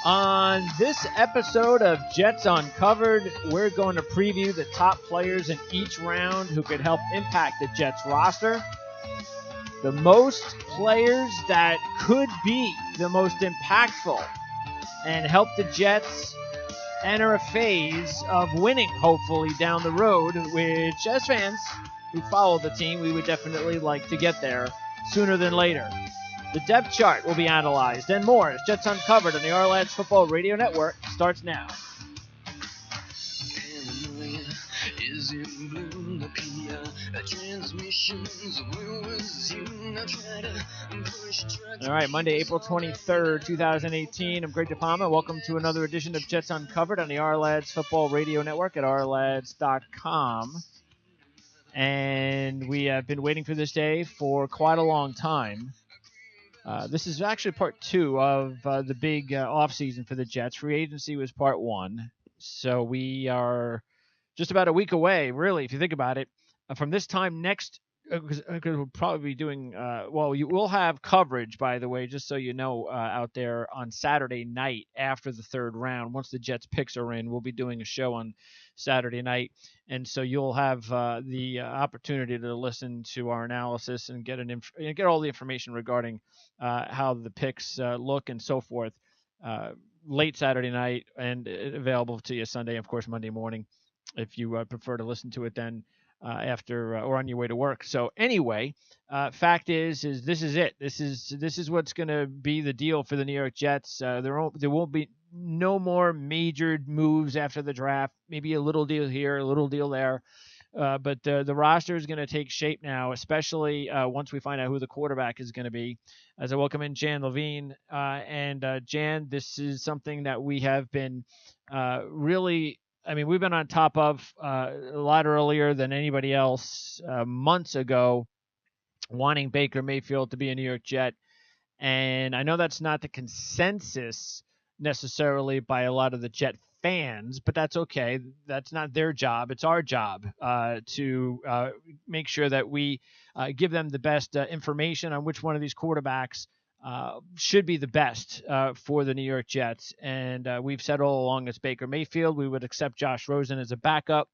On this episode of Jets Uncovered, we're going to preview the top players in each round who could help impact the Jets roster. The most players that could be the most impactful and help the Jets enter a phase of winning, hopefully, down the road, which, as fans who follow the team, we would definitely like to get there sooner than later. The depth chart will be analyzed and more as Jets Uncovered on the Ourlads Football Radio Network starts now. All right, Monday, April 23rd, 2018. I'm Greg DePalma. Welcome to another edition of Jets Uncovered on the Ourlads Football Radio Network at ourlads.com. And we have been waiting for this day for quite a long time. This is actually part two of the big offseason for the Jets. Free agency was part one. So we are just about a week away, really, if you think about it, from this time next, because we'll probably be doing, you will have coverage, by the way, just so you know, out there on Saturday night after the third round. Once the Jets picks are in, we'll be doing a show on Saturday night. And so you'll have the opportunity to listen to our analysis and get all the information regarding how the picks look and so forth late Saturday night, and available to you Sunday, of course, Monday morning, if you prefer to listen to it then after or on your way to work. So anyway, fact is this is it. This is what's going to be the deal for the New York Jets. There won't be no more major moves after the draft. Maybe a little deal here, a little deal there. But the roster is going to take shape now, especially once we find out who the quarterback is going to be. As I welcome in Jan Levine. Jan, this is something that we have been we've been on top of a lot earlier than anybody else months ago, wanting Baker Mayfield to be a New York Jet. And I know that's not the consensus necessarily by a lot of the Jet fans, but that's okay. That's not their job. It's our job to make sure that we give them the best information on which one of these quarterbacks should be the best for the New York Jets. And we've said all along it's Baker Mayfield. We would accept Josh Rosen as a backup.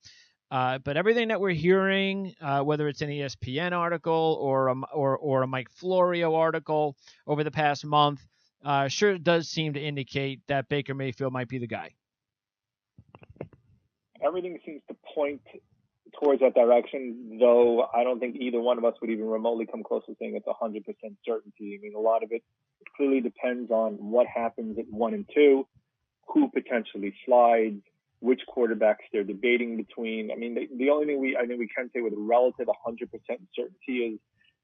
But everything that we're hearing, whether it's an ESPN article or a Mike Florio article over the past month, sure does seem to indicate that Baker Mayfield might be the guy. Everything seems to point towards that direction, though I don't think either one of us would even remotely come close to saying it's 100% certainty. I mean, a lot of it clearly depends on what happens at 1 and 2, who potentially slides, which quarterbacks they're debating between. I mean, the only thing I think we can say with a relative 100% certainty is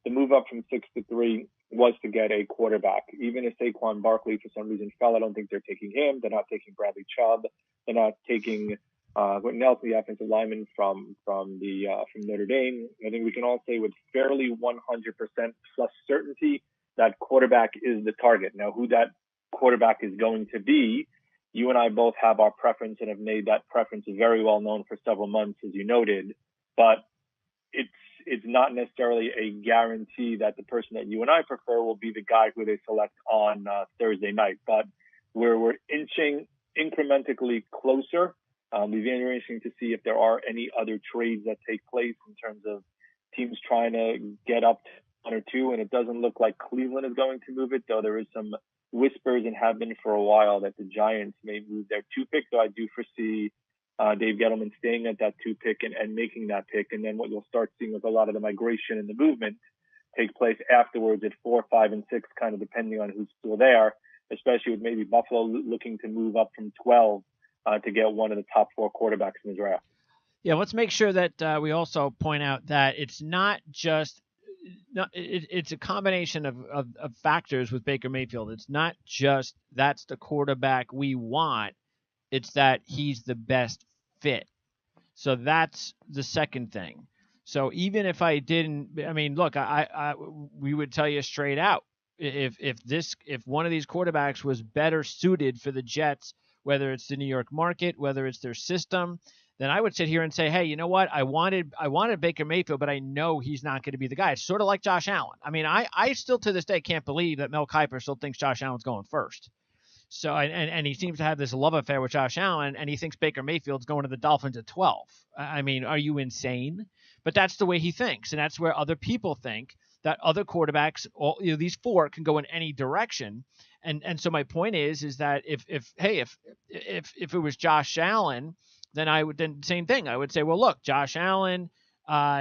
the move up from 6 to 3 was to get a quarterback. Even if Saquon Barkley for some reason fell, I don't think they're taking him. They're not taking Bradley Chubb. They're not taking Nelson, the offensive lineman from Notre Dame. I think we can all say with fairly 100% plus certainty that quarterback is the target. Now, who that quarterback is going to be, you and I both have our preference and have made that preference very well known for several months, as you noted. But it's not necessarily a guarantee that the person that you and I prefer will be the guy who they select on Thursday night. But we're inching incrementally closer. It'll be very interesting to see if there are any other trades that take place in terms of teams trying to get up to 1 or 2. And it doesn't look like Cleveland is going to move it, though there is some whispers and have been for a while that the Giants may move their 2 pick. So I do foresee Dave Gettleman staying at that 2 pick and making that pick. And then what you'll start seeing with a lot of the migration and the movement take place afterwards at 4, 5, and 6, kind of depending on who's still there, especially with maybe Buffalo looking to move up from 12 to get one of the top 4 quarterbacks in the draft. Yeah, let's make sure that we also point out that it's not just it's a combination of factors with Baker Mayfield. It's not just that's the quarterback we want. It's that he's the best fit. So that's the second thing. So even if I didn't, I mean, look, we would tell you straight out, if one of these quarterbacks was better suited for the Jets, whether it's the New York market, whether it's their system, then I would sit here and say, hey, you know what? I wanted Baker Mayfield, but I know he's not going to be the guy. It's sort of like Josh Allen. I mean, I still to this day can't believe that Mel Kiper still thinks Josh Allen's going first. So and he seems to have this love affair with Josh Allen, and he thinks Baker Mayfield's going to the Dolphins at 12. I mean, are you insane? But that's the way he thinks, and that's where other people think that other quarterbacks, all these four, can go in any direction. And so my point is that if it was Josh Allen, then same thing. I would say, well, look, Josh Allen,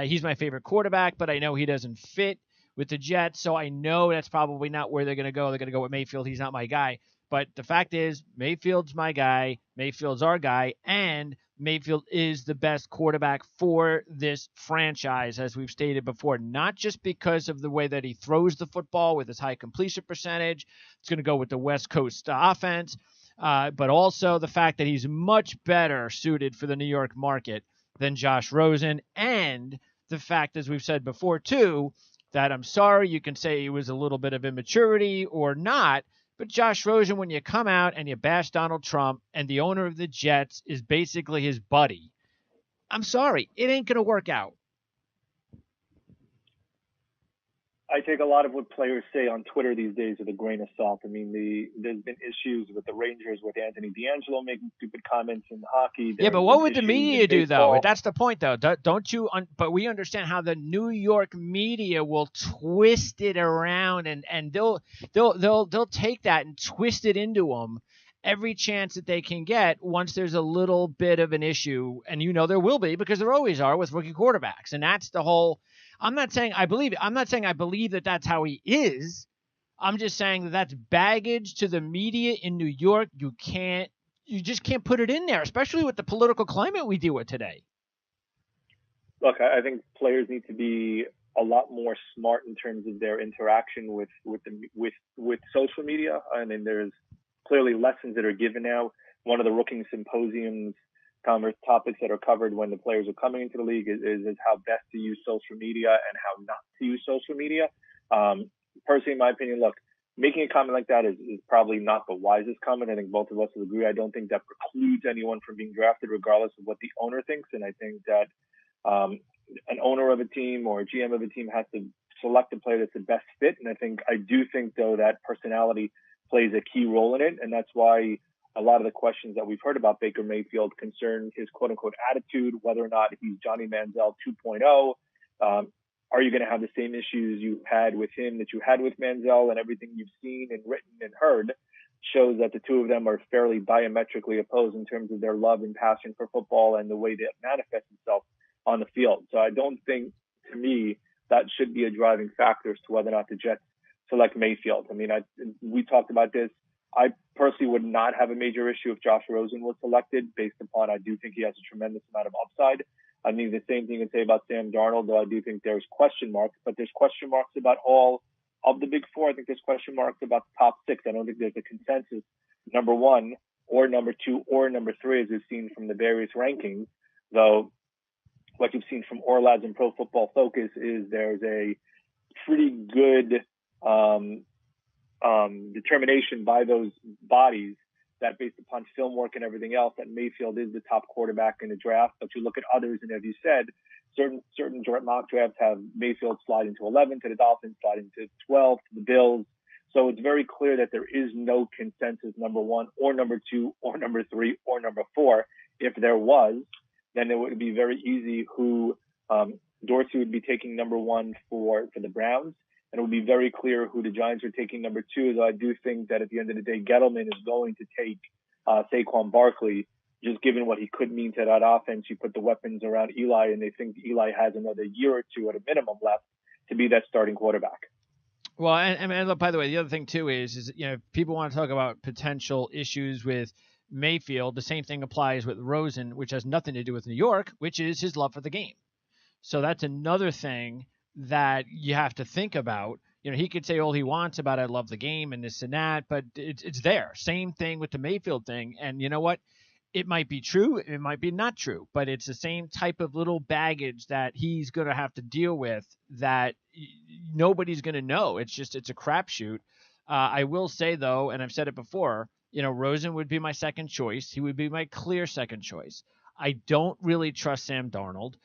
he's my favorite quarterback, but I know he doesn't fit with the Jets, so I know that's probably not where they're going to go. They're going to go with Mayfield. He's not my guy. But the fact is, Mayfield's my guy. Mayfield's our guy, and Mayfield is the best quarterback for this franchise, as we've stated before, not just because of the way that he throws the football with his high completion percentage. It's going to go with the West Coast offense, but also the fact that he's much better suited for the New York market than Josh Rosen, and the fact, as we've said before, too, that I'm sorry, you can say it was a little bit of immaturity or not, but Josh Rosen, when you come out and you bash Donald Trump and the owner of the Jets is basically his buddy, I'm sorry, it ain't going to work out. I take a lot of what players say on Twitter these days with a grain of salt. I mean, there's been issues with the Rangers with Anthony D'Angelo making stupid comments in hockey. Yeah, but what would the media do, though? That's the point, though. Don't you? But we understand how the New York media will twist it around, and they'll take that and twist it into them every chance that they can get once there's a little bit of an issue, and there will be, because there always are with rookie quarterbacks, and that's the whole. I'm not saying I believe that that's how he is. I'm just saying that that's baggage to the media in New York. You just can't put it in there, especially with the political climate we deal with today. Look, I think players need to be a lot more smart in terms of their interaction with social media. I mean, there's clearly lessons that are given now. One of the rookie symposiums topics that are covered when the players are coming into the league is how best to use social media and how not to use social media. Personally, in my opinion, look, making a comment like that is probably not the wisest comment. I think both of us will agree. I don't think that precludes anyone from being drafted regardless of what the owner thinks. And I think that an owner of a team or a GM of a team has to select a player that's the best fit. And I do think, though, that personality plays a key role in it. And that's why a lot of the questions that we've heard about Baker Mayfield concern his quote-unquote attitude, whether or not he's Johnny Manziel 2.0. Are you going to have the same issues you had with him that you had with Manziel? And everything you've seen and written and heard shows that the two of them are fairly diametrically opposed in terms of their love and passion for football and the way that manifests itself on the field. So I don't think, to me, that should be a driving factor as to whether or not the Jets select Mayfield. I mean, we talked about this. I personally would not have a major issue if Josh Rosen was selected, based upon I do think he has a tremendous amount of upside. I mean, the same thing you can say about Sam Darnold, though I do think there's question marks, but there's question marks about all of the big four. I think there's question marks about the top six. I don't think there's a consensus number one or number two or number three, as we've seen from the various rankings, though what you've seen from Ourlads and Pro Football Focus is there's a pretty good determination by those bodies that, based upon film work and everything else, that Mayfield is the top quarterback in the draft. But you look at others, and as you said, certain mock drafts have Mayfield sliding to 11, to the Dolphins sliding to 12, to the Bills. So it's very clear that there is no consensus number one or number two or number three or number four. If there was, then it would be very easy who Dorsey would be taking number one for the Browns. And it would be very clear who the Giants are taking number two. Though I do think that at the end of the day, Gettleman is going to take Saquon Barkley, just given what he could mean to that offense. You put the weapons around Eli, and they think Eli has another year or two at a minimum left to be that starting quarterback. Well, and look, by the way, the other thing too is people want to talk about potential issues with Mayfield. The same thing applies with Rosen, which has nothing to do with New York, which is his love for the game. So that's another thing that you have to think about. He could say all he wants about I love the game and this and that, but it's there. Same thing with the Mayfield thing. And you know what? It might be true. It might be not true, but it's the same type of little baggage that he's going to have to deal with that nobody's going to know. It's a crapshoot. I will say, though, and I've said it before, Rosen would be my second choice. He would be my clear second choice. I don't really trust Sam Darnold.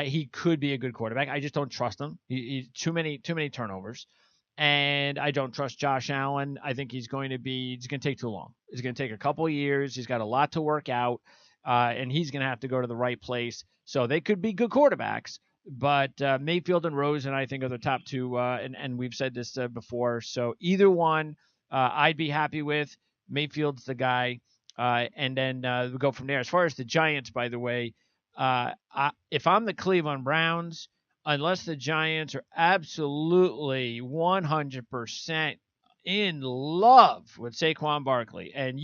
He could be a good quarterback. I just don't trust him. He's too many turnovers. And I don't trust Josh Allen. I think he's going to take too long. It's going to take a couple of years. He's got a lot to work out, and he's going to have to go to the right place. So they could be good quarterbacks, but Mayfield and Rosen, I think, are the top two, and we've said this before. So either one, I'd be happy with. Mayfield's the guy, and then we'll go from there. As far as the Giants, by the way, if I'm the Cleveland Browns, unless the Giants are absolutely 100% in love with Saquon Barkley, and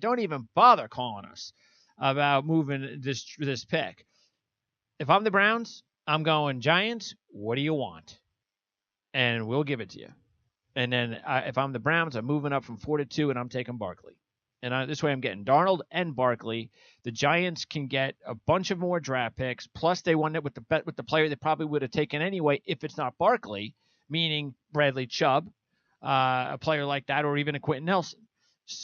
don't even bother calling us about moving this pick. If I'm the Browns, I'm going Giants. What do you want? And we'll give it to you. And then if I'm the Browns, I'm moving up from 4 to 2, and I'm taking Barkley. And this way I'm getting Darnold and Barkley. The Giants can get a bunch of more draft picks. Plus, they won it with the player they probably would have taken anyway if it's not Barkley, meaning Bradley Chubb, a player like that, or even a Quentin Nelson.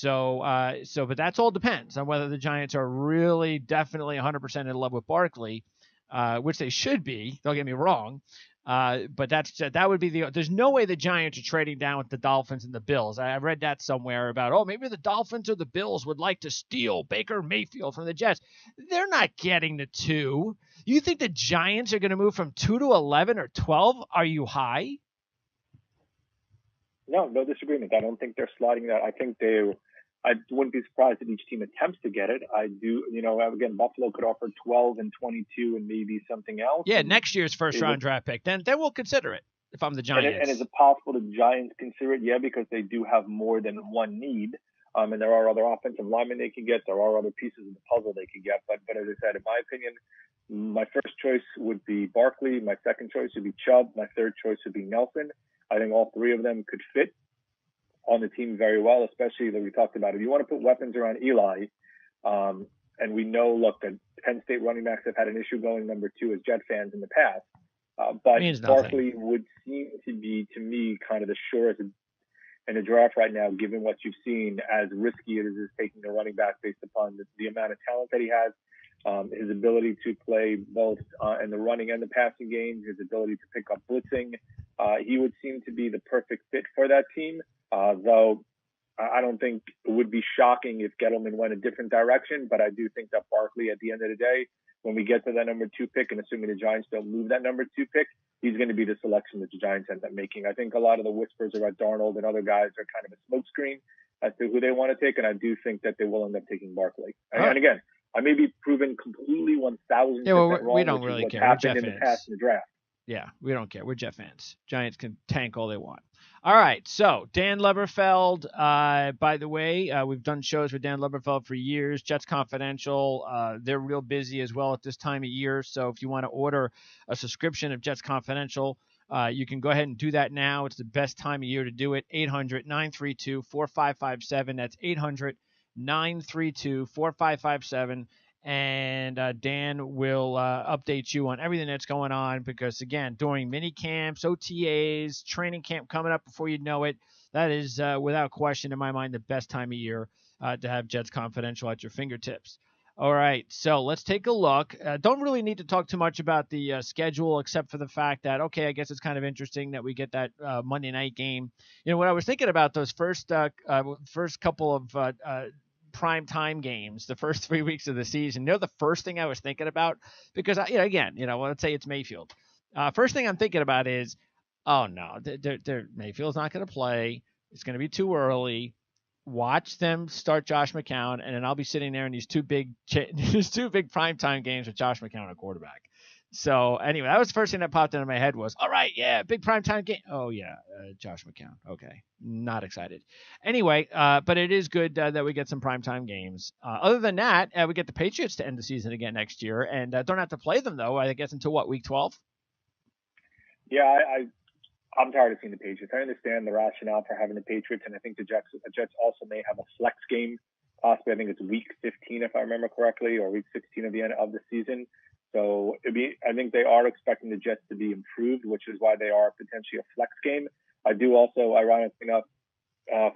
But that's all depends on whether the Giants are really definitely 100% in love with Barkley, which they should be. Don't get me wrong. But that would be there's no way the Giants are trading down with the Dolphins and the Bills. I read that somewhere about, maybe the Dolphins or the Bills would like to steal Baker Mayfield from the Jets. They're not getting the 2. You think the Giants are going to move from 2 to 11 or 12? Are you high? No disagreement. I don't think they're sliding that. I think I wouldn't be surprised if each team attempts to get it. I do, again, Buffalo could offer 12 and 22 and maybe something else. Yeah, next year's first-round draft pick. Then we'll consider it if I'm the Giants. And is it possible the Giants consider it? Yeah, because they do have more than one need. And there are other offensive linemen they can get. There are other pieces of the puzzle they can get. But as I said, in my opinion, my first choice would be Barkley. My second choice would be Chubb. My third choice would be Nelson. I think all three of them could fit on the team very well, especially that we talked about. If you want to put weapons around Eli, and we know, that Penn State running backs have had an issue going number 2 as Jet fans in the past. But Barkley would seem to be, to me, kind of the surest in the draft right now, given what you've seen, as risky it is taking a running back based upon the amount of talent that he has, his ability to play both in the running and the passing game, his ability to pick up blitzing. He would seem to be the perfect fit for that team. Though I don't think it would be shocking if Gettleman went a different direction, but I do think that Barkley, at the end of the day, when we get to that number 2 pick, and assuming the Giants don't move that number 2 pick, he's going to be the selection that the Giants end up making. I think a lot of the whispers about Darnold and other guys are kind of a smokescreen as to who they want to take, and I do think that they will end up taking Barkley. And again, I may be proven completely 1,000% wrong. We don't really care. We're Jet fans. In the past in the draft. Yeah, we don't care. We're Jet fans. Giants can tank all they want. All right, so Dan Leberfeld, by the way, we've done shows with Dan Leberfeld for years. Jets Confidential, they're real busy as well at this time of year. So if you want to order a subscription of Jets Confidential, you can go ahead and do that now. It's the best time of year to do it. 800-932-4557. That's 800-932-4557. And Dan will update you on everything that's going on because, again, during mini camps, OTAs, training camp coming up before you know it, that is, without question, in my mind, the best time of year to have Jets Confidential at your fingertips. All right, so let's take a look. Don't really need to talk too much about the schedule except for the fact that, I guess it's kind of interesting that we get that Monday night game. What I was thinking about those first couple of prime time games, the first 3 weeks of the season, the first thing I was thinking about, because let's say it's Mayfield. First thing I'm thinking about is, oh no, Mayfield's not going to play. It's going to be too early. Watch them start Josh McCown, and then I'll be sitting there in these two big primetime games with Josh McCown at quarterback. So anyway, that was the first thing that popped into my head was, all right, yeah, big primetime game. Oh yeah, Josh McCown. Okay, not excited. Anyway, but it is good that we get some primetime games. Other than that, we get the Patriots to end the season again next year, and don't have to play them though. I guess until week 12. Yeah, I'm tired of seeing the Patriots. I understand the rationale for having the Patriots, and I think the Jets also may have a flex game. Possibly, I think it's week 15 if I remember correctly, or week 16 of the end of the season. So I think they are expecting the Jets to be improved, which is why they are potentially a flex game. I do also, ironically enough,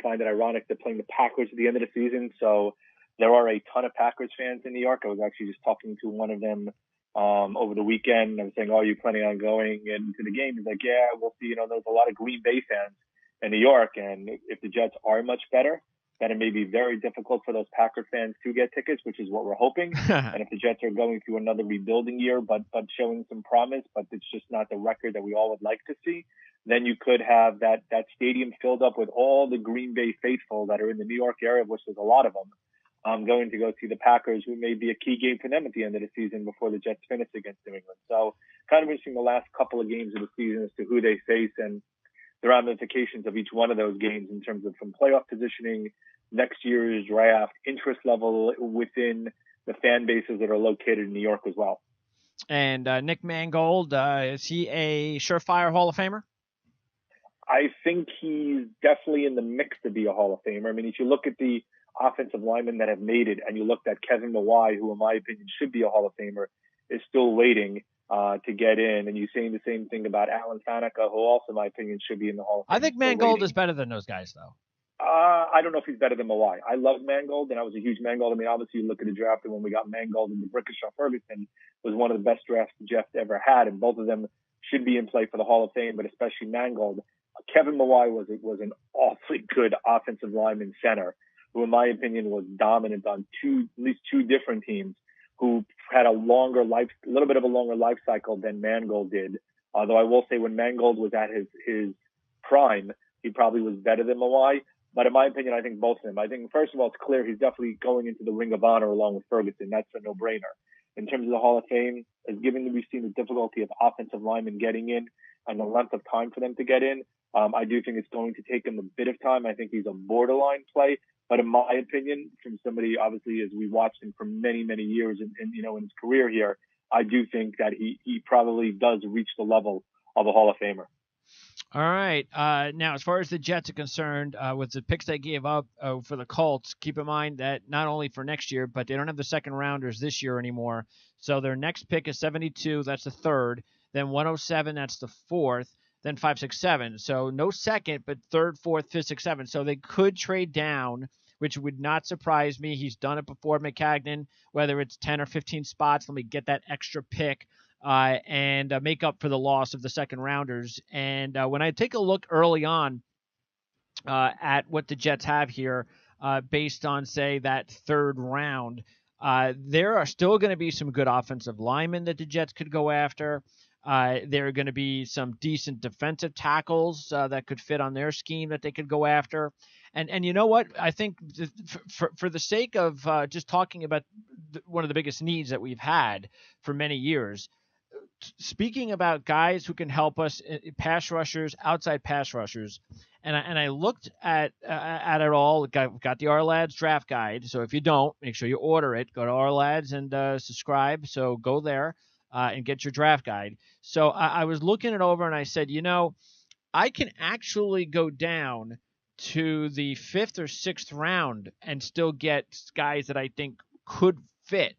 find it ironic they're playing the Packers at the end of the season. So there are a ton of Packers fans in New York. I was actually just talking to one of them over the weekend. I was saying, "Oh, are you planning on going into the game?" He's like, "Yeah, we'll see." There's a lot of Green Bay fans in New York. And if the Jets are much better, then it may be very difficult for those Packer fans to get tickets, which is what we're hoping. And if the Jets are going through another rebuilding year, but showing some promise, but it's just not the record that we all would like to see, then you could have that stadium filled up with all the Green Bay faithful that are in the New York area, which there's a lot of them, going to go see the Packers, who may be a key game for them at the end of the season before the Jets finish against New England. So kind of interesting the last couple of games of the season as to who they face and the ramifications of each one of those games in terms of from playoff positioning, next year's draft, interest level within the fan bases that are located in New York as well. And Nick Mangold, is he a surefire Hall of Famer? I think he's definitely in the mix to be a Hall of Famer. I mean, if you look at the offensive linemen that have made it, and you looked at Kevin Mawae, who in my opinion should be a Hall of Famer, is still waiting to get in, and you're saying the same thing about Alan Faneca, who also, in my opinion, should be in the Hall of Fame. I think Mangold is better than those guys, though. I don't know if he's better than Mawae. I love Mangold, and I was a huge Mangold. I mean, obviously, you look at the draft, and when we got Mangold and Brickashaw Ferguson was one of the best drafts Jeff ever had, and both of them should be in play for the Hall of Fame, but especially Mangold. Kevin Mawae was an awfully good offensive lineman center, who, in my opinion, was dominant on at least two different teams, who had a little bit of a longer life cycle than Mangold did. Although I will say when Mangold was at his prime, he probably was better than Mawae. But in my opinion, I think both of them. I think, first of all, it's clear he's definitely going into the Ring of Honor along with Ferguson. That's a no-brainer. In terms of the Hall of Fame, given that we've seen the difficulty of offensive linemen getting in and the length of time for them to get in, I do think it's going to take him a bit of time. I think he's a borderline play. But in my opinion, from somebody, obviously, as we watched him for many, many years in his career here, I do think that he probably does reach the level of a Hall of Famer. All right. Now, as far as the Jets are concerned, with the picks they gave up for the Colts, keep in mind that not only for next year, but they don't have the second rounders this year anymore. So their next pick is 72. That's the third. Then 107. That's the fourth. Then 5, 6, 7. So no second, but third, fourth, fifth, 6, 7. So they could trade down, which would not surprise me. He's done it before, Maccagnan, whether it's 10 or 15 spots. Let me get that extra pick. And make up for the loss of the second rounders. And when I take a look early on at what the Jets have here, based on, say, that third round, there are still going to be some good offensive linemen that the Jets could go after. There are going to be some decent defensive tackles that could fit on their scheme that they could go after. And you know what? I think for the sake of just talking about one of the biggest needs that we've had for many years, speaking about guys who can help us, pass rushers, outside pass rushers, and I looked at it all. Got the Ourlads draft guide. So if you don't, make sure you order it. Go to Ourlads and subscribe. So go there and get your draft guide. So I was looking it over and I said, I can actually go down to the 5th or 6th round and still get guys that I think could fit.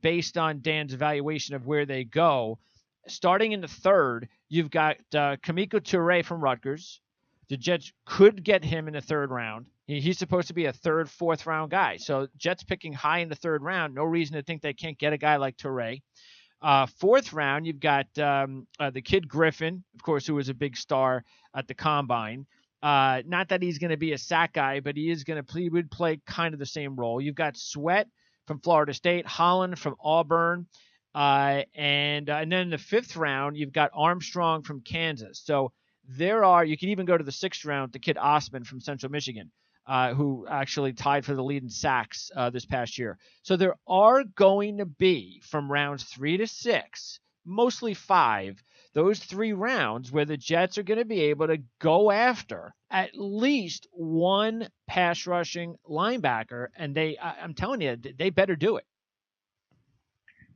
Based on Dan's evaluation of where they go. Starting in the third, you've got Kamiko Toure from Rutgers. The Jets could get him in the third round. He's supposed to be a third, fourth round guy. So Jets picking high in the third round, no reason to think they can't get a guy like Toure. Fourth round, you've got the kid Griffin, of course, who was a big star at the Combine. Not that he's going to be a sack guy, but he would play kind of the same role. You've got Sweat from Florida State, Holland from Auburn, and then in the 5th round, you've got Armstrong from Kansas. So you can even go to the 6th round, the kid Osman from Central Michigan, who actually tied for the lead in sacks this past year. So there are going to be, from rounds 3 to 6, mostly 5, those 3 rounds where the Jets are going to be able to go after at least one pass rushing linebacker, and I'm telling you, they better do it.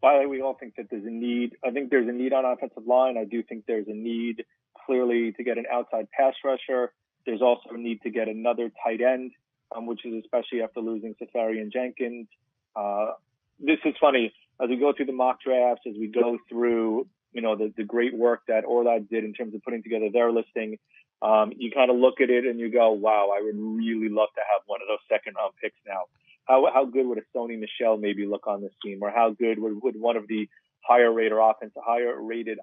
By the way, we all think that there's a need. I think there's a need on offensive line. I do think there's a need clearly to get an outside pass rusher. There's also a need to get another tight end, which is especially after losing Safarian Jenkins. This is funny. As we go through the mock drafts, as we go through, the great work that Ourlads did in terms of putting together their listing, you kind of look at it and you go, wow, I would really love to have one of those second-round picks now. How good would a Sony Michel maybe look on this team? Or how good would one of the higher rated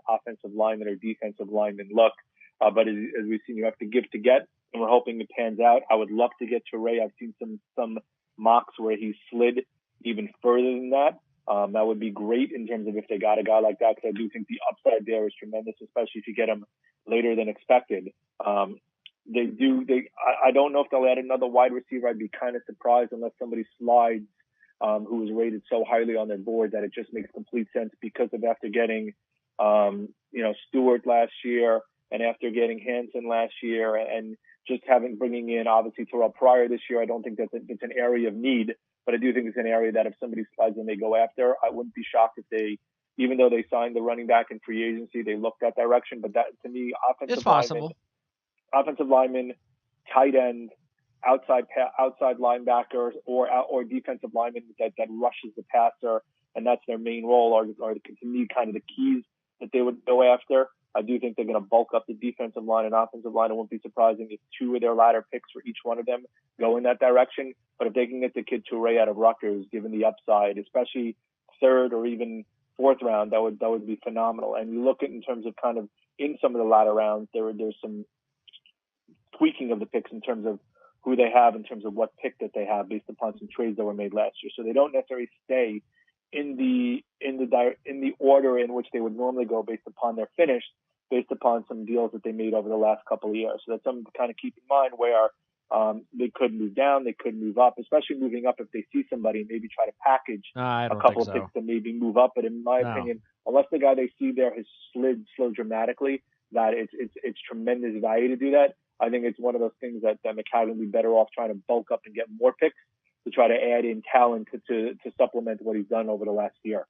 offensive linemen or defensive linemen look? But as we've seen, you have to give to get, and we're hoping it pans out. I would love to get Toure. I've seen some mocks where he slid even further than that. That would be great in terms of if they got a guy like that, because I do think the upside there is tremendous, especially if you get him later than expected. I don't know if they'll add another wide receiver. I'd be kind of surprised unless somebody slides, who was rated so highly on their board that it just makes complete sense because of after getting, Stewart last year and after getting Hansen last year and just bringing in obviously Terrell Pryor this year. I don't think it's an area of need, but I do think it's an area that if somebody slides in, they go after. I wouldn't be shocked if they, even though they signed the running back in free agency, they looked that direction. But that, to me, offensive linemen, tight end, outside linebackers, or defensive linemen that rushes the passer, and that's their main role, are to me kind of the keys that they would go after. I do think they're going to bulk up the defensive line and offensive line. It won't be surprising if two of their latter picks for each one of them go in that direction. But if they can get the kid Toure out of Rutgers, given the upside, especially third or even fourth round, that would be phenomenal. And you look at in terms of kind of in some of the latter rounds, there's some tweaking of the picks in terms of who they have, in terms of what pick that they have based upon some trades that were made last year. So they don't necessarily stay in the order in which they would normally go based upon their finish, based upon some deals that they made over the last couple of years. So that's something to kind of keep in mind, where they could move down, they could move up, especially moving up if they see somebody and maybe try to package a couple of picks to maybe move up. But in my opinion, unless the guy they see there has slid so dramatically that it's tremendous value to do that, I think it's one of those things that McCagnon would be better off trying to bulk up and get more picks to try to add in talent to supplement what he's done over the last year.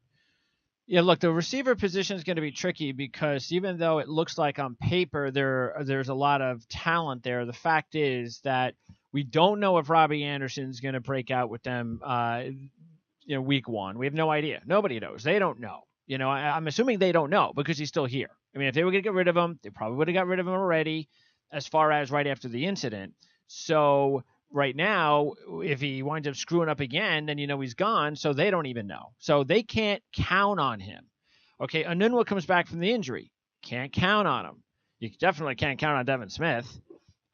Yeah, look, the receiver position is going to be tricky because even though it looks like on paper there's a lot of talent there, the fact is that we don't know if Robbie Anderson's going to break out with them week one. We have no idea. Nobody knows. They don't know. I'm assuming they don't know because he's still here. I mean, if they were going to get rid of him, they probably would have got rid of him already as far as right after the incident. So right now, if he winds up screwing up again, then he's gone, so they don't even know. So they can't count on him. Okay, Anunwa comes back from the injury. Can't count on him. You definitely can't count on Devin Smith.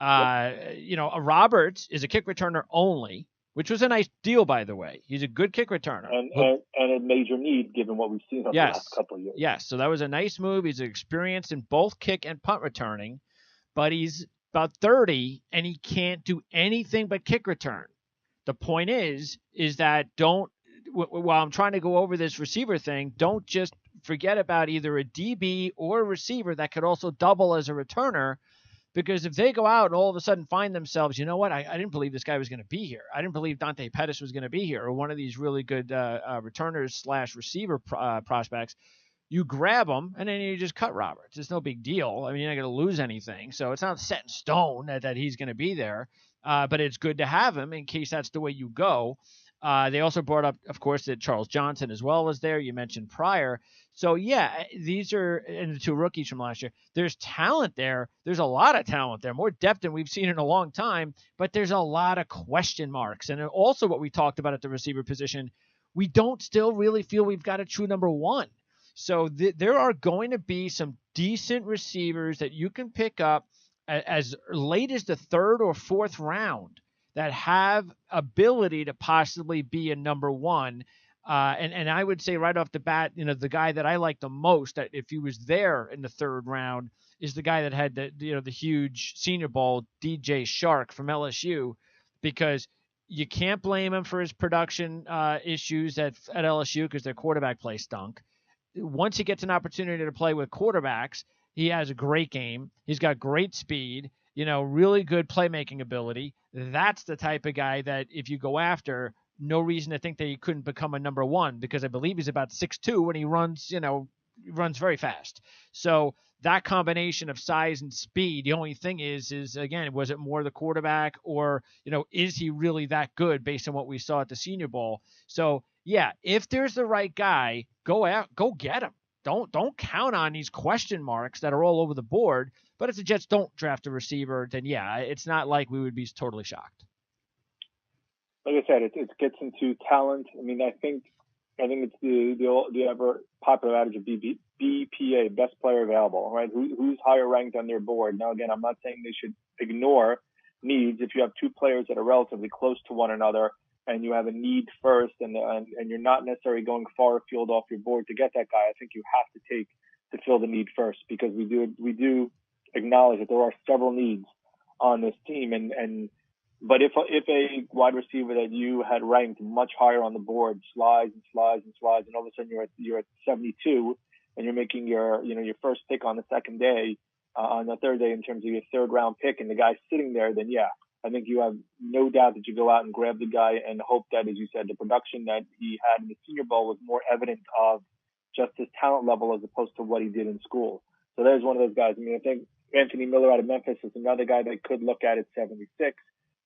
Roberts is a kick returner only, which was a nice deal, by the way. He's a good kick returner. And a major need, given what we've seen over the last couple of years. Yes, so that was a nice move. He's experienced in both kick and punt returning, but he's about 30, and he can't do anything but kick return. The point is that while I'm trying to go over this receiver thing, don't just forget about either a DB or a receiver that could also double as a returner, because if they go out and all of a sudden find themselves, I didn't believe this guy was going to be here. I didn't believe Dante Pettis was going to be here, or one of these really good returners / receiver prospects. You grab him, and then you just cut Roberts. It's no big deal. I mean, you're not going to lose anything. So it's not set in stone that he's going to be there. But it's good to have him in case that's the way you go. They also brought up, of course, that Charles Johnson as well was there. You mentioned Pryor. So, yeah, these are and the two rookies from last year. There's talent there. There's a lot of talent there, more depth than we've seen in a long time. But there's a lot of question marks. And also what we talked about at the receiver position, we don't still really feel we've got a true number one. So there are going to be some decent receivers that you can pick up as late as the third or fourth round that have ability to possibly be a number one. And I would say right off the bat, the guy that I like the most, that if he was there in the third round, is the guy that had the huge Senior Bowl, DJ Shark from LSU, because you can't blame him for his production issues at LSU because their quarterback play stunk. Once he gets an opportunity to play with quarterbacks, he has a great game. He's got great speed, really good playmaking ability. That's the type of guy that if you go after, no reason to think that he couldn't become a number one, because I believe he's about 6'2", and he runs, runs very fast. So that combination of size and speed, the only thing is again, was it more the quarterback, or, is he really that good based on what we saw at the Senior Bowl? So yeah, if there's the right guy, go get him. Don't count on these question marks that are all over the board. But if the Jets don't draft a receiver, then yeah, it's not like we would be totally shocked. Like I said, it gets into talent. I mean, I think it's the ever popular adage of be BPA, best player available, right? Who's higher ranked on their board? Now, again, I'm not saying they should ignore needs. If you have two players that are relatively close to one another and you have a need first and you're not necessarily going far afield off your board to get that guy, I think you have to take to fill the need first, because we do acknowledge that there are several needs on this team. But if a wide receiver that you had ranked much higher on the board slides, and all of a sudden you're at 72, and you're making your first pick on the second day, on the third day in terms of your third round pick, and the guy's sitting there, then yeah, I think you have no doubt that you go out and grab the guy and hope that, as you said, the production that he had in the Senior Bowl was more evident of just his talent level as opposed to what he did in school. So there's one of those guys. I mean, I think Anthony Miller out of Memphis is another guy that could look at 76.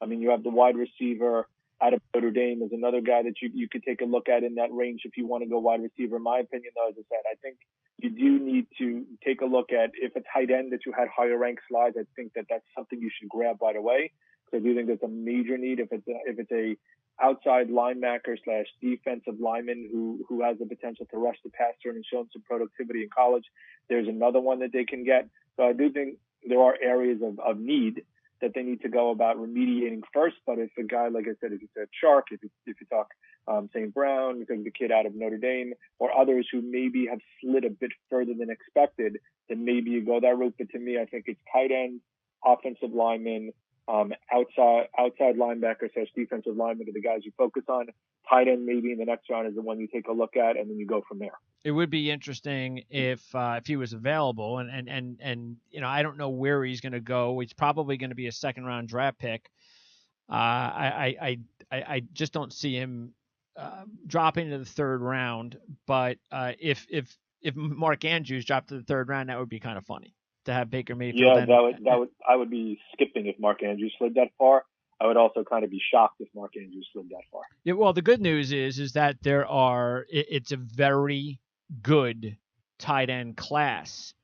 I mean, you have the wide receiver out of Notre Dame is another guy that you could take a look at in that range if you want to go wide receiver. In my opinion, though, as I said, I think you do need to take a look at if a tight end that you had higher rank slides. I think that that's something you should grab right away. So I do think that's a major need. If it's a outside linebacker / defensive lineman who has the potential to rush the passer and show some productivity in college, there's another one that they can get. So I do think there are areas of need that they need to go about remediating first. But if a guy, like I said, if you said Shark, if you talk St. Brown, you think the kid out of Notre Dame, or others who maybe have slid a bit further than expected, then maybe you go that route. But to me, I think it's tight end, offensive lineman, outside linebacker / defensive lineman are the guys you focus on. Tight end maybe in the next round is the one you take a look at, and then you go from there. It would be interesting if he was available, and I don't know where he's going to go. He's probably going to be a second round draft pick. I just don't see him dropping to the third round. But if Mark Andrews dropped to the third round, that would be kind of funny to have Baker Mayfield. Yeah, I would be skipping if Mark Andrews slid that far. I would also kind of be shocked if Mark Andrews slid that far. Yeah, well, the good news is that it's a very good tight end class.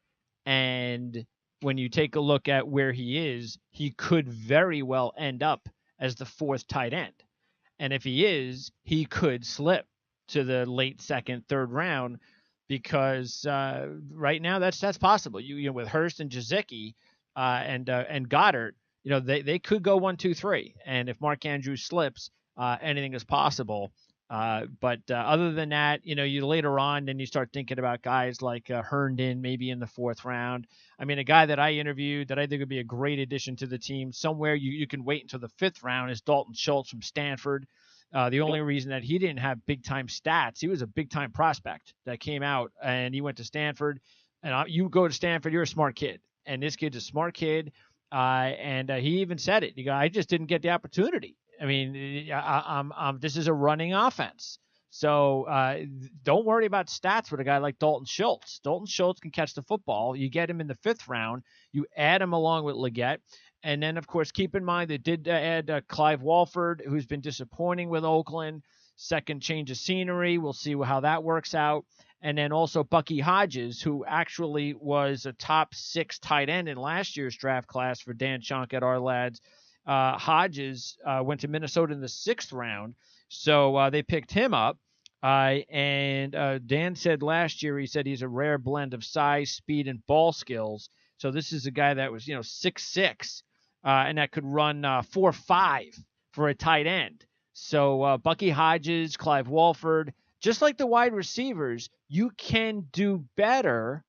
And when you take a look at where he is, he could very well end up as the fourth tight end. And if he is, he could slip to the late second, third round, because right now that's possible. You know, with Hurst and Gesicki and Goddard, they could go 1, 2, 3. And if Mark Andrews slips, anything is possible. But other than that, you later on, then you start thinking about guys like Herndon, maybe in the fourth round. I mean, a guy that I interviewed that I think would be a great addition to the team, somewhere you can wait until the fifth round, is Dalton Schultz from Stanford. The only reason that he didn't have big-time stats, he was a big-time prospect that came out, and he went to Stanford. And you go to Stanford, you're a smart kid. And this kid's a smart kid. And he even said it. He goes, I just didn't get the opportunity. I mean, this is a running offense. So don't worry about stats with a guy like Dalton Schultz. Dalton Schultz can catch the football. You get him in the fifth round. You add him along with Leggett. And then, of course, keep in mind they did add Clive Walford, who's been disappointing with Oakland. Second change of scenery. We'll see how that works out. And then also Bucky Hodges, who actually was a top 6 tight end in last year's draft class for Dan Chunk at Our Lads. Hodges went to Minnesota in the 6th round, so they picked him up. And Dan said last year, he said he's a rare blend of size, speed, and ball skills. So this is a guy that was 6'6", and that could run 4.5 for a tight end. So Bucky Hodges, Clive Walford, just like the wide receivers, you can do better,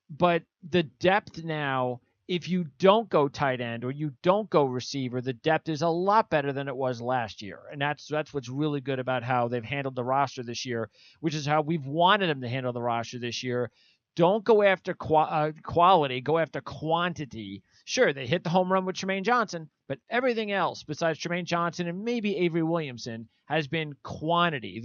but the depth now, if you don't go tight end or you don't go receiver, the depth is a lot better than it was last year. And that's what's really good about how they've handled the roster this year, which is how we've wanted them to handle the roster this year. Don't go after quality, go after quantity. Sure, they hit the home run with Tremaine Johnson, but everything else besides Tremaine Johnson and maybe Avery Williamson has been quantity.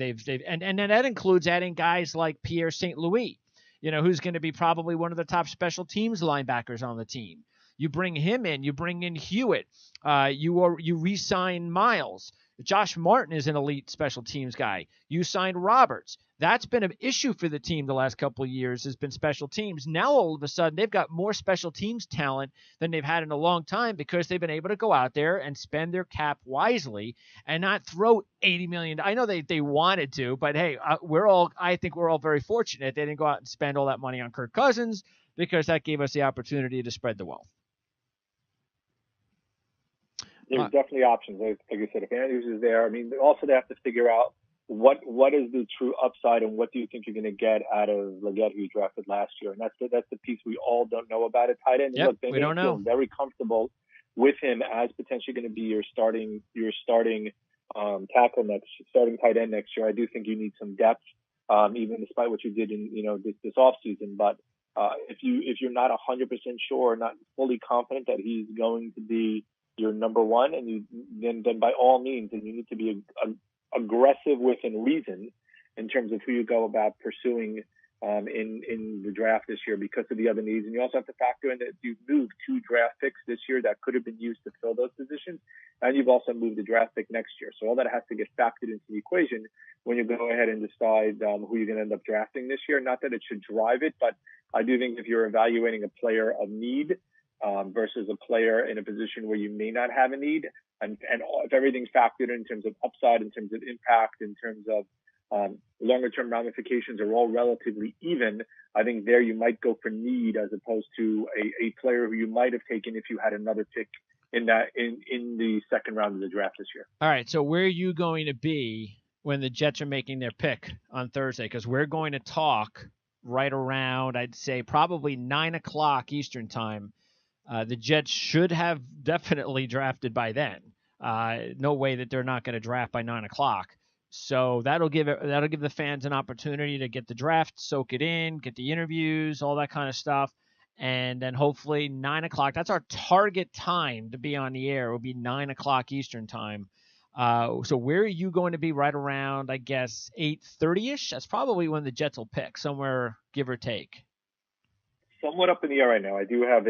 And that includes adding guys like Pierre St. Louis, who's going to be probably one of the top special teams linebackers on the team. You bring him in, you bring in Hewitt, you re-sign Miles. Josh Martin is an elite special teams guy. You signed Roberts. That's been an issue for the team the last couple of years, has been special teams. Now, all of a sudden, they've got more special teams talent than they've had in a long time because they've been able to go out there and spend their cap wisely and not throw $80 million. I know they wanted to, but hey, I think we're all very fortunate they didn't go out and spend all that money on Kirk Cousins because that gave us the opportunity to spread the wealth. There's definitely options. Like I said, if Andrews is there, I mean, also they have to figure out what is the true upside and what do you think you're going to get out of Legette, who you drafted last year? And that's the piece we all don't know about at tight end. Yep, Look, they we don't know. Very comfortable with him as potentially going to be your starting starting tight end next year. I do think you need some depth, even despite what you did in this offseason. But if you're not 100% sure, not fully confident that he's going to be your number one, and then by all means, and you need to be aggressive within reason in terms of who you go about pursuing in the draft this year because of the other needs. And you also have to factor in that you've moved 2 draft picks this year that could have been used to fill those positions, and you've also moved the draft pick next year. So all that has to get factored into the equation when you go ahead and decide who you're going to end up drafting this year. Not that it should drive it, but I do think if you're evaluating a player of need versus a player in a position where you may not have a need, and if everything's factored in terms of upside, in terms of impact, in terms of longer-term ramifications are all relatively even, I think there you might go for need as opposed to a player who you might have taken if you had another pick in the second round of the draft this year. All right, so where are you going to be when the Jets are making their pick on Thursday? Because we're going to talk right around, I'd say, probably 9 o'clock Eastern time. The Jets should have definitely drafted by then. No way that they're not going to draft by 9 o'clock. So that'll give the fans an opportunity to get the draft, soak it in, get the interviews, all that kind of stuff. And then hopefully 9 o'clock, that's our target time to be on the air. It will be 9 o'clock Eastern time. So where are you going to be? Right around, I guess, 8:30-ish? That's probably when the Jets will pick, somewhere give or take. Somewhat up in the air right now. I do have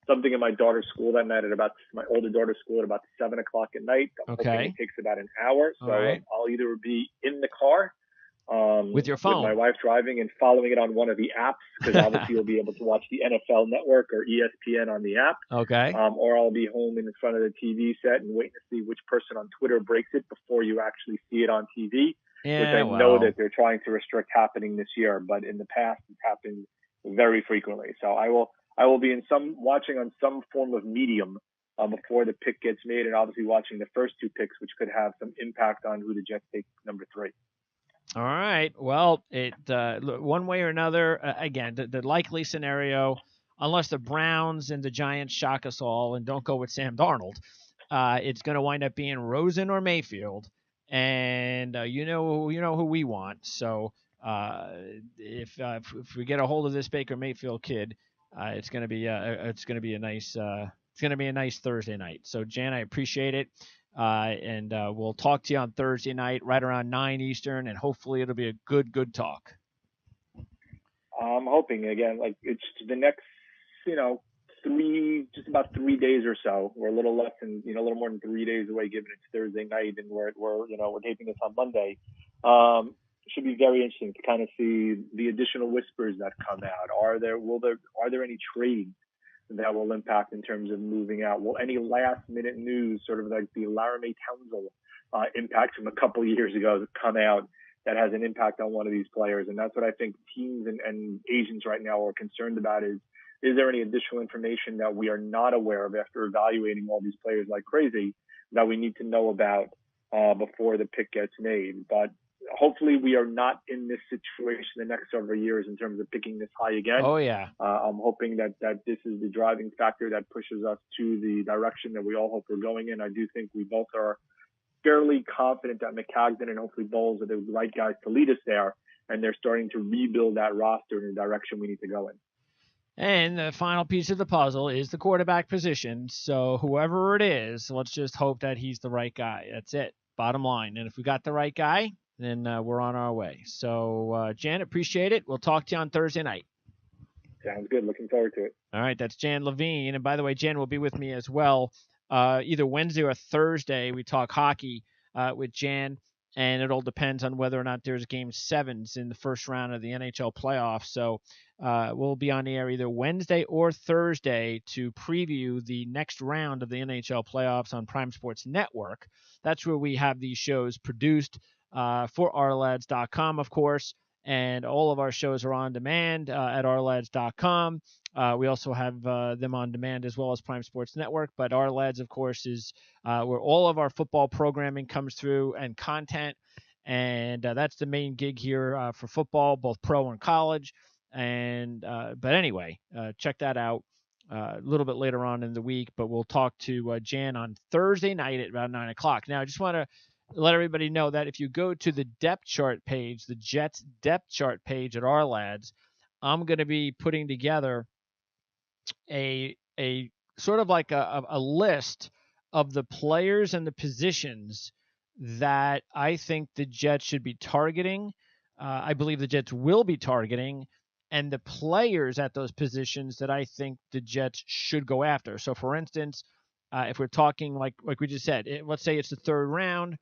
something in my daughter's school that night my older daughter's school at about 7 o'clock at night. I'm hoping it takes about an hour. So right. I'll either be in the car with your phone, with my wife driving and following it on one of the apps, because obviously you'll be able to watch the NFL Network or ESPN on the app. Okay. Or I'll be home in front of the TV set and waiting to see which person on Twitter breaks it before you actually see it on TV. Yeah, which I know that they're trying to restrict happening this year, but in the past it's happened very frequently. So I will be watching on some form of medium before the pick gets made, and obviously watching the first 2 picks, which could have some impact on who the Jets take number 3. All right. Well, one way or another, again, the likely scenario, unless the Browns and the Giants shock us all and don't go with Sam Darnold, it's going to wind up being Rosen or Mayfield, and you know who we want. So if we get a hold of this Baker Mayfield kid, it's going to be a nice Thursday night. So Jan, I appreciate it. And we'll talk to you on Thursday night right around 9 Eastern, and hopefully it'll be a good talk. I'm hoping, again, like it's the next, just about 3 days or so. We're a little less than, a little more than 3 days away, given it's Thursday night and we're taping this on Monday. Should be very interesting to kind of see the additional whispers that come out. Are there any trades that will impact in terms of moving out? Will any last minute news, sort of like the Laramie Townsend impact from a couple of years ago, come out that has an impact on one of these players? And that's what I think teams and agents right now are concerned about is there any additional information that we are not aware of after evaluating all these players like crazy that we need to know about before the pick gets made? But hopefully we are not in this situation the next several years in terms of picking this high again. Oh, yeah. I'm hoping that this is the driving factor that pushes us to the direction that we all hope we're going in. I do think we both are fairly confident that Maccagnan and hopefully Bowles are the right guys to lead us there, and they're starting to rebuild that roster in the direction we need to go in. And the final piece of the puzzle is the quarterback position. So whoever it is, let's just hope that he's the right guy. That's it. Bottom line. And if we got the right guy, then we're on our way. So, Jan, appreciate it. We'll talk to you on Thursday night. Sounds good. Looking forward to it. All right. That's Jan Levine. And by the way, Jan will be with me as well either Wednesday or Thursday, we talk hockey with Jan, and it all depends on whether or not there's game sevens in the first round of the NHL playoffs. So we'll be on the air either Wednesday or Thursday to preview the next round of the NHL playoffs on Prime Sports Network. That's where we have these shows produced for ourlads.com, of course, and all of our shows are on demand at ourlads.com. We also have them on demand as well as Prime Sports Network, but Our Lads, of course, is where all of our football programming comes through and content, and that's the main gig here for football, both pro and college. And but anyway, check that out a little bit later on in the week. But we'll talk to Jan on Thursday night at about 9 o'clock. Now, I just want to let everybody know that if you go to the depth chart page, the Jets depth chart page at Our Lads, I'm going to be putting together a sort of like a list of the players and the positions that I think the Jets should be targeting. I believe the Jets will be targeting, and the players at those positions that I think the Jets should go after. So, for instance, if we're talking like we just said, let's say it's the third round,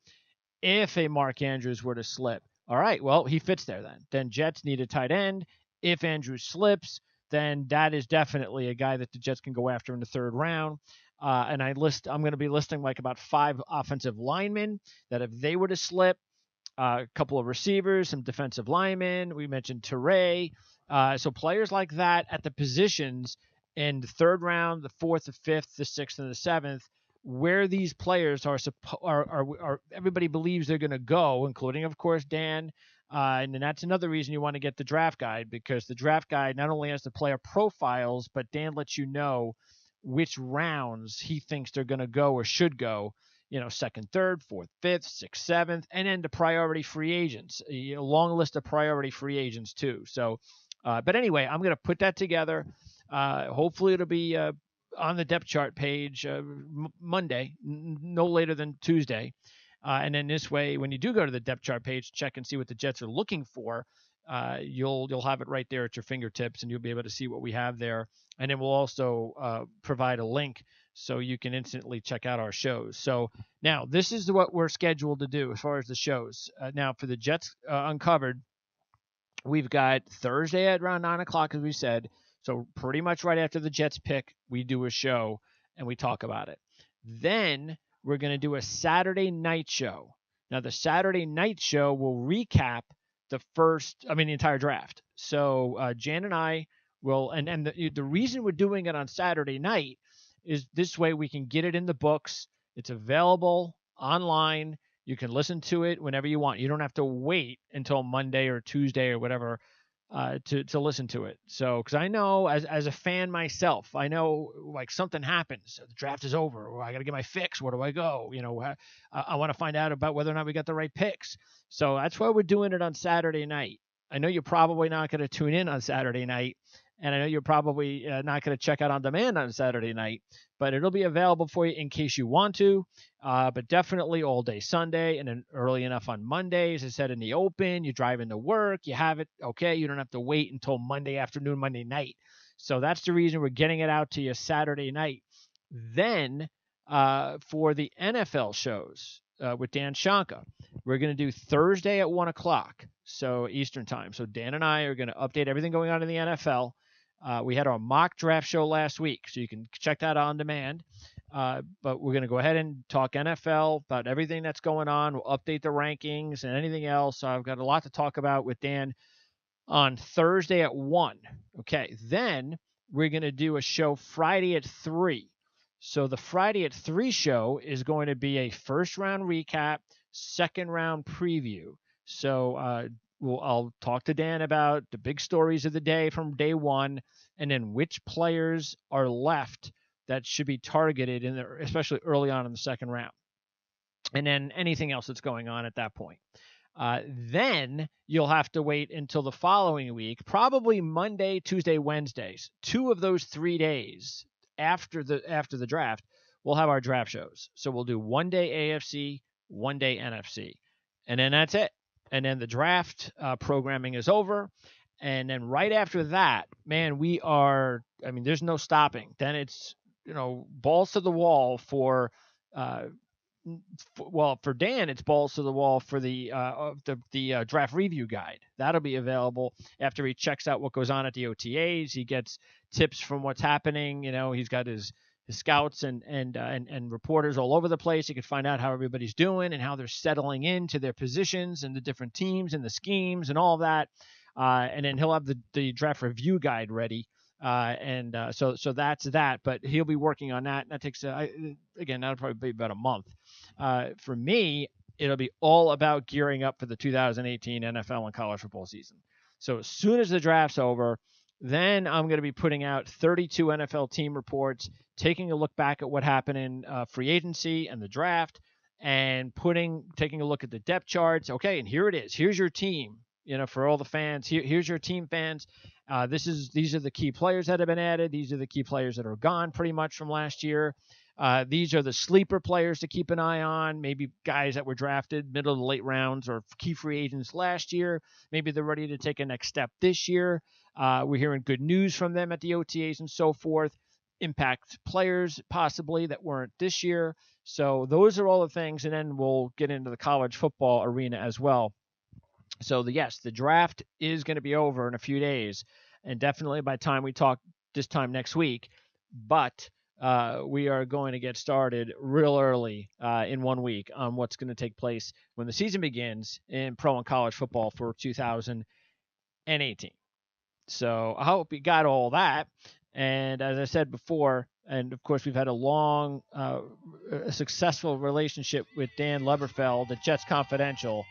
if a Mark Andrews were to slip, all right, well, he fits there then. Then Jets need a tight end. If Andrews slips, then that is definitely a guy that the Jets can go after in the third round. And I'm going to be listing like about 5 offensive linemen that if they were to slip, a couple of receivers, some defensive linemen. We mentioned Teray. So players like that at the positions in the third round, the fourth, the fifth, the sixth, and the seventh, where these players are everybody believes they're going to go, including, of course, Dan. And that's another reason you want to get the draft guide, because the draft guide not only has the player profiles, but Dan lets you know which rounds he thinks they're going to go or should go. Second, third, fourth, fifth, sixth, seventh, and then the priority free agents, a long list of priority free agents too. So, but anyway, I'm going to put that together. Hopefully it'll be on the depth chart page Monday, no later than Tuesday. And then this way, when you do go to the depth chart page, check and see what the Jets are looking for. You'll have it right there at your fingertips, and you'll be able to see what we have there. And then we'll also provide a link so you can instantly check out our shows. So now this is what we're scheduled to do as far as the shows. Now for the Jets Uncovered, we've got Thursday at around 9 o'clock, as we said. So pretty much right after the Jets pick, we do a show and we talk about it. Then we're going to do a Saturday night show. Now, the Saturday night show will recap the entire draft. So Jan and I will, and the reason we're doing it on Saturday night is this way we can get it in the books. It's available online. You can listen to it whenever you want. You don't have to wait until Monday or Tuesday or whatever to listen to it. So, because I know as a fan myself, I know like something happens, the draft is over, or I got to get my fix. Where do I go? I want to find out about whether or not we got the right picks. So that's why we're doing it on Saturday night. I know you're probably not going to tune in on Saturday night, and I know you're probably not going to check out on demand on Saturday night, but it'll be available for you in case you want to. But definitely all day Sunday, and then early enough on Monday. As I said, in the open, you drive into work, you have it. Okay, you don't have to wait until Monday afternoon, Monday night. So that's the reason we're getting it out to you Saturday night. Then for the NFL shows with Dan Shanka, we're going to do Thursday at 1 o'clock, so Eastern time. So Dan and I are going to update everything going on in the NFL. We had our mock draft show last week, so you can check that on demand. But we're going to go ahead and talk NFL about everything that's going on. We'll update the rankings and anything else. So I've got a lot to talk about with Dan on Thursday at 1. Okay, then we're going to do a show Friday at 3. So the Friday at 3 show is going to be a first round recap, second round preview. So I'll talk to Dan about the big stories of the day from day one, and then which players are left that should be targeted especially early on in the second round, and then anything else that's going on at that point. Then you'll have to wait until the following week, probably Monday, Tuesday, Wednesdays. 2 of those 3 days after the draft, we'll have our draft shows. So we'll do one day AFC, one day NFC, and then that's it. And then the draft programming is over. And then right after that, man, there's no stopping. Then it's balls to the wall for for Dan, it's balls to the wall for the draft review guide. That'll be available after he checks out what goes on at the OTAs. He gets tips from what's happening. He's got his scouts and reporters all over the place. He can find out how everybody's doing and how they're settling into their positions and the different teams and the schemes and all of that. And then he'll have the draft review guide ready. So that's that, but he'll be working on that. And that takes, again, that'll probably be about a month. For me, it'll be all about gearing up for the 2018 NFL and college football season. So as soon as the draft's over, then I'm going to be putting out 32 NFL team reports, taking a look back at what happened in free agency and the draft, and taking a look at the depth charts. Okay, and here it is. Here's your team. For all the fans, here's your team fans. These are the key players that have been added. These are the key players that are gone pretty much from last year. These are the sleeper players to keep an eye on. Maybe guys that were drafted middle to late rounds or key free agents last year. Maybe they're ready to take a next step this year. We're hearing good news from them at the OTAs and so forth. Impact players possibly that weren't this year. So those are all the things. And then we'll get into the college football arena as well. So the draft is going to be over in a few days, and definitely by the time we talk this time next week. But we are going to get started real early in 1 week on what's going to take place when the season begins in pro and college football for 2018. So I hope you got all that. And as I said before, and of course we've had a long, successful relationship with Dan Leberfeld at Jets Confidential.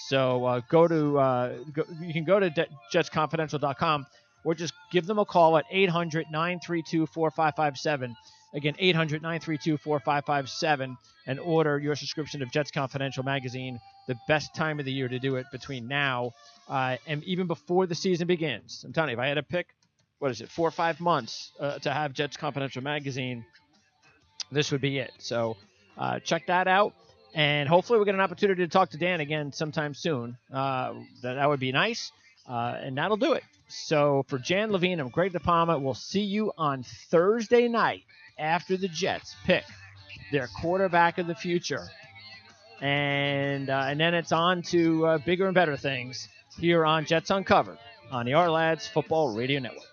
So you can go to jetsconfidential.com or just give them a call at 800-932-4557. Again, 800-932-4557 and order your subscription of Jets Confidential magazine. The best time of the year to do it between now and even before the season begins. I'm telling you, if I had to pick, 4 or 5 months to have Jets Confidential magazine, this would be it. So check that out. And hopefully we'll get an opportunity to talk to Dan again sometime soon. That would be nice. And that'll do it. So for Jan Levine, I'm Greg DePalma. We'll see you on Thursday night after the Jets pick their quarterback of the future. And then it's on to bigger and better things here on Jets Uncovered on the Our Lads Football Radio Network.